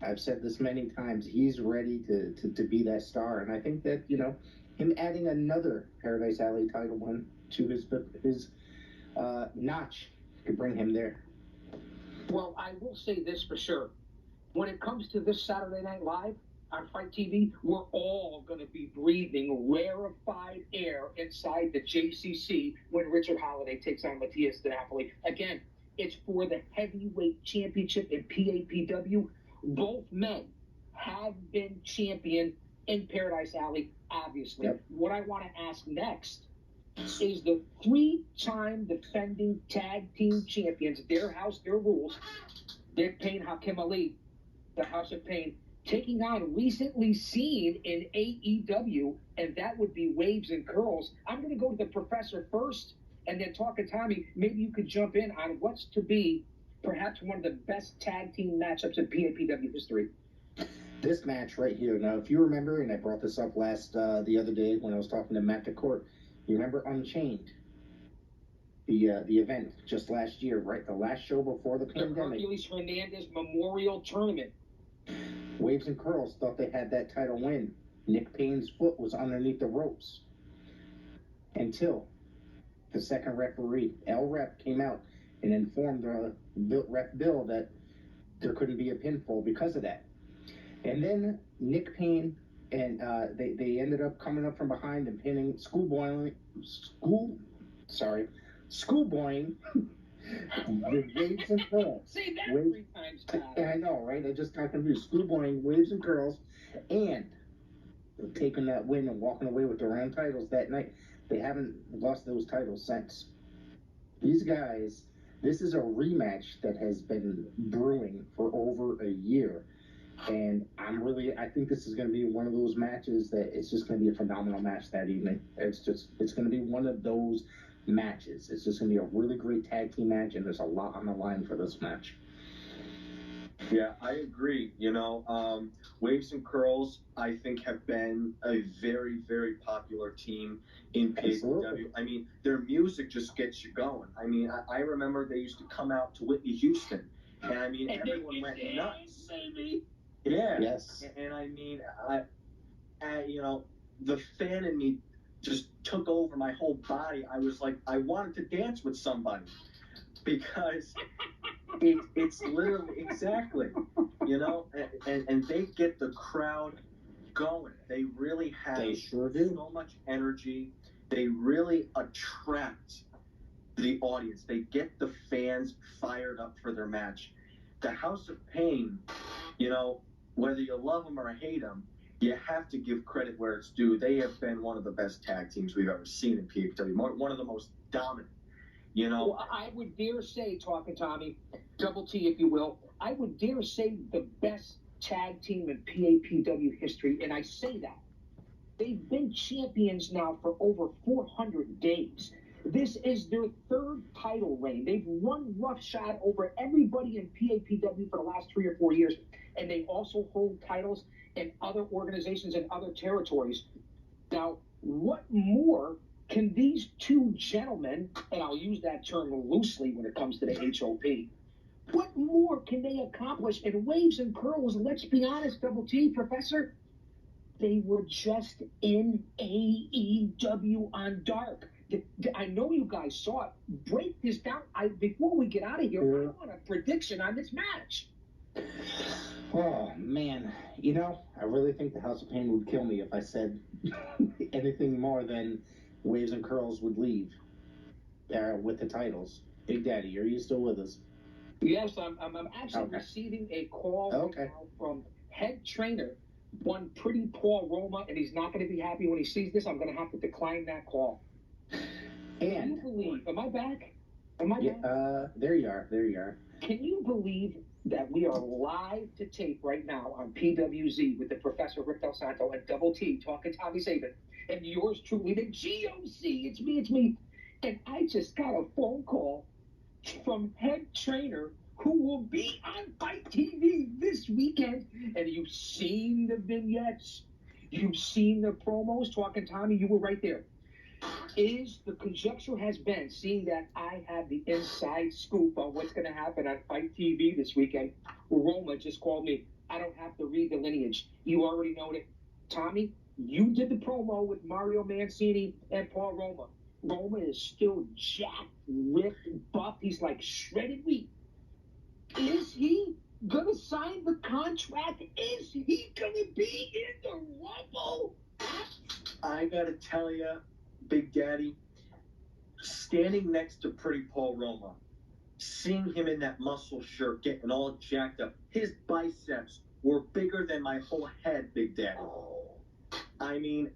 I've said this many times. He's ready to be that star, and I think that him adding another Paradise Alley title win to his notch could bring him there. Well, I will say this for sure. When it comes to this Saturday Night Live on Fight TV, we're all going to be breathing rarefied air inside the JCC when Richard Holiday takes on Matias DiNapoli. Again, it's for the heavyweight championship in PAPW. Both men have been champion in Paradise Alley, obviously. Yep. What I want to ask next is the three-time defending tag team champions, their house, their rules, Nick Payne, Hakim Ali, the House of Pain, taking on recently seen in AEW, and that would be Waves and Curls. I'm going to go to the professor first, and then talk to Tommy. Maybe you could jump in on what's to be perhaps one of the best tag team matchups in PAPW history. This match right here. Now, if you remember, and I brought this up the other day when I was talking to Matt DeCourt, you remember Unchained? The event just last year, right? The last show before the pandemic. The Hercules Hernandez Memorial Tournament. Waves and Curls thought they had that title win. Nick Payne's foot was underneath the ropes. Until the second referee, El Rep, came out and informed Ref Bill that there couldn't be a pinfall because of that. And then Nick Payne and they ended up coming up from behind and pinning schoolboying the Waves and Curls. Say that 3 times fast. I know, right? I just got confused. Schoolboying Waves and Curls, and taking that win and walking away with their own titles that night. They haven't lost those titles since. These guys, this is a rematch that has been brewing for over a year. And I think this is going to be one of those matches that it's just going to be a phenomenal match that evening. It's going to be one of those matches. It's just going to be a really great tag team match, and there's a lot on the line for this match. Yeah, I agree. Waves and Curls, I think, have been a very, very popular team in PAW. I mean, their music just gets you going. I mean, I remember they used to come out to Whitney Houston, and I mean, everyone went nuts. Baby. Yeah. Yes. And I mean, the fan in me just took over my whole body. I was like, I wanted to dance with somebody because it's literally exactly, and they get the crowd going. They really have so much energy. They really attract the audience. They get the fans fired up for their match. The House of Pain, whether you love them or hate them, you have to give credit where it's due. They have been one of the best tag teams we've ever seen in PWW, one of the most dominant. Well, I would dare say, talking Tommy, Double T, if you will, I would dare say the best tag team in PAPW history, and I say that. They've been champions now for over 400 days. This is their third title reign. They've run roughshod over everybody in PAPW for the last 3 or 4 years, and they also hold titles in other organizations and other territories. Now, what more can these two gentlemen, and I'll use that term loosely when it comes to the HOP, what more can they accomplish in Waves and Curls? Let's be honest, Double T, Professor, they were just in AEW on Dark. I know you guys saw it. Break this down. Before we get out of here, I want a prediction on this match. Oh, man. I really think the House of Pain would kill me if I said anything more than Waves and Curls would leave with the right Big Daddy, are you still with us? Yes, I'm actually receiving a call right now from head trainer, one pretty Paul Roma, and he's not going to be happy when he sees this. I'm going to have to decline that call. Can you believe? Am I back? Back? There you are. Can you believe that we are live to tape right now on PWZ with the Professor Rick Del Santo and Double T talking Tommy Saban, and yours truly, the G.O.C. It's me. And I just got a phone call from head trainer who will be on Fight TV this weekend. And you've seen the vignettes. You've seen the promos. Talking Tommy, you were right there. The conjecture has been, seeing that I have the inside scoop on what's going to happen on Fight TV this weekend, Roma just called me. I don't have to read the lineage. You already know it. Tommy, you did the promo with Mario Mancini and Paul Roma. Roma is still jacked, ripped, buff. He's like shredded wheat. Is he gonna sign the contract? Is he gonna be in the Rumble? I gotta tell you, Big Daddy, standing next to Pretty Paul Roma, seeing him in that muscle shirt getting all jacked up, his biceps were bigger than my whole head, Big Daddy. I mean,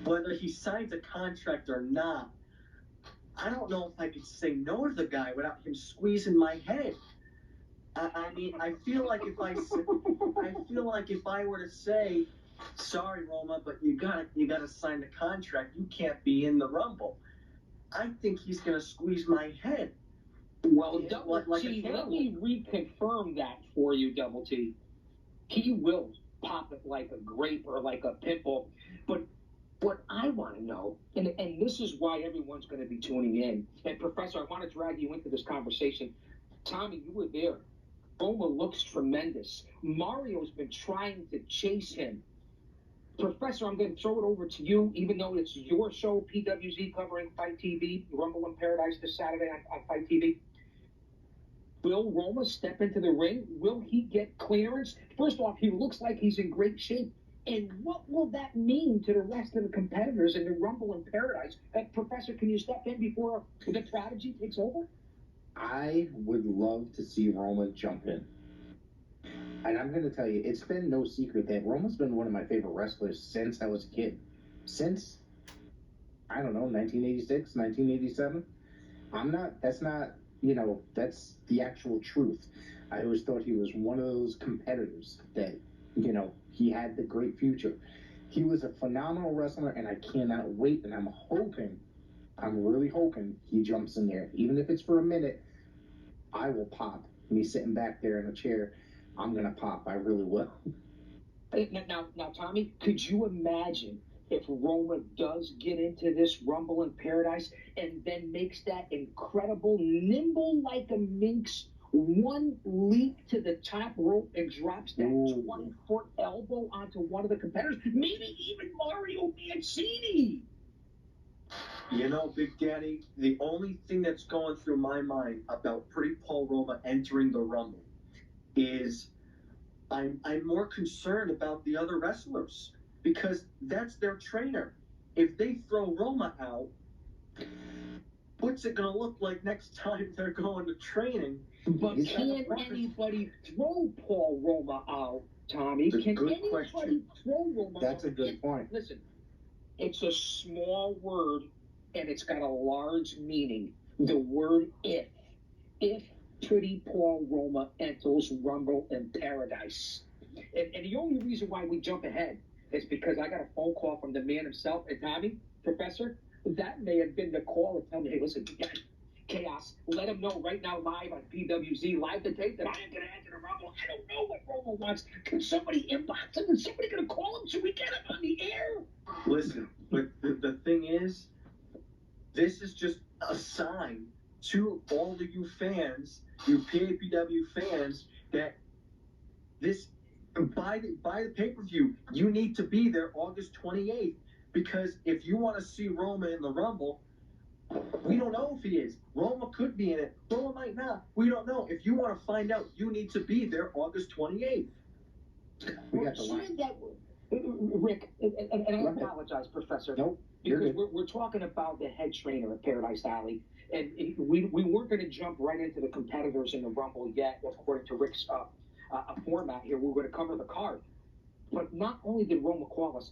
whether he signs a contract or not, I don't know if I could say no to the guy without him squeezing my head. I mean, I feel like if I were to say, sorry, Roma, but you gotta sign the contract. You can't be in the Rumble. I think he's gonna squeeze my head. Well, Double T, let me reconfirm that for you, Double T. He will pop it like a grape or like a pimple. But what I want to know, and this is why everyone's going to be tuning in, and Professor, I want to drag you into this conversation. Tommy, you were there. Roma looks tremendous. Mario's been trying to chase him. Professor, I'm going to throw it over to you, even though it's your show, PWZ, covering Fight TV, Rumble in Paradise this Saturday on Fight TV. Will Roma step into the ring? Will he get clearance? First off, he looks like he's in great shape. And what will that mean to the rest of the competitors in the Rumble in Paradise? Professor, can you step in before the prodigy takes over? I would love to see Roma jump in. And I'm going to tell you, it's been no secret that Roma's been one of my favorite wrestlers since I was a kid. Since, I don't know, 1986, 1987. That's not, that's the actual truth. I always thought he was one of those competitors that, he had the great future. He was a phenomenal wrestler, and I cannot wait, and I'm really hoping he jumps in there. Even if it's for a minute, I will pop. Me sitting back there in a chair, I'm going to pop. I really will. Now, Tommy, could you imagine if Roma does get into this Rumble in Paradise and then makes that incredible, nimble like a minx, one leap to the top rope and drops that 20-foot elbow onto one of the competitors, maybe even Mario Mancini? You know, Big Daddy, the only thing that's going through my mind about Pretty Paul Roma entering the Rumble is I'm more concerned about the other wrestlers because that's their trainer. If they throw Roma out, what's it going to look like next time they're going to training? But can anybody throw Paul Roma out, Tommy? Can anybody throw Roma out? That's a good point. Listen, it's a small word and it's got a large meaning. The word if. If Pretty Paul Roma enters Rumble in Paradise. And the only reason why we jump ahead is because I got a phone call from the man himself. And Tommy, Professor, that may have been the call to tell me, hey, listen, Chaos, let him know right now live on PWZ, live the tape, that I am going to enter the Rumble. I don't know what Roma wants. Can somebody inbox him? Is somebody going to call him so we get him on the air? Listen, but the thing is, this is just a sign to all of you fans, you PAPW fans, that this by the pay-per-view, you need to be there August 28th, because if you want to see Roma in the Rumble, we don't know if he is. Roma could be in it. Roma might not. We don't know. If you want to find out, you need to be there August 28th. We got the line. Rick, and I apologize, Professor. Nope. Because we're talking about the head trainer at Paradise Alley, and we weren't going to jump right into the competitors in the Rumble yet, according to Rick's format here. We're going to cover the card. But not only did Roma call us,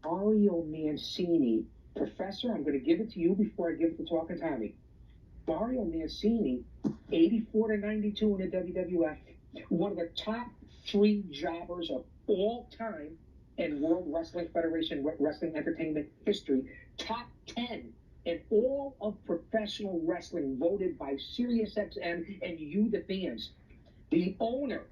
Mario Mancini, Professor, I'm going to give it to you before I give it to Talking Tommy. Mario Mancini, 84-92 in the WWF, one of the top 3 jobbers of all time in World Wrestling Federation Wrestling Entertainment history, top 10 in all of professional wrestling, voted by SiriusXM and you, the fans. The owner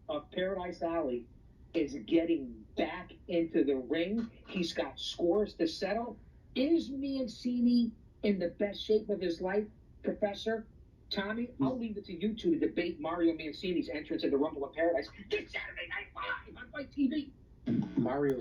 of Paradise Alley is getting back into the ring. He's got scores to settle. Is Mancini in the best shape of his life, Professor? Tommy, I'll leave it to you two to debate Mario Mancini's entrance at the Rumble in Paradise this Saturday Night Live on my TV. Mario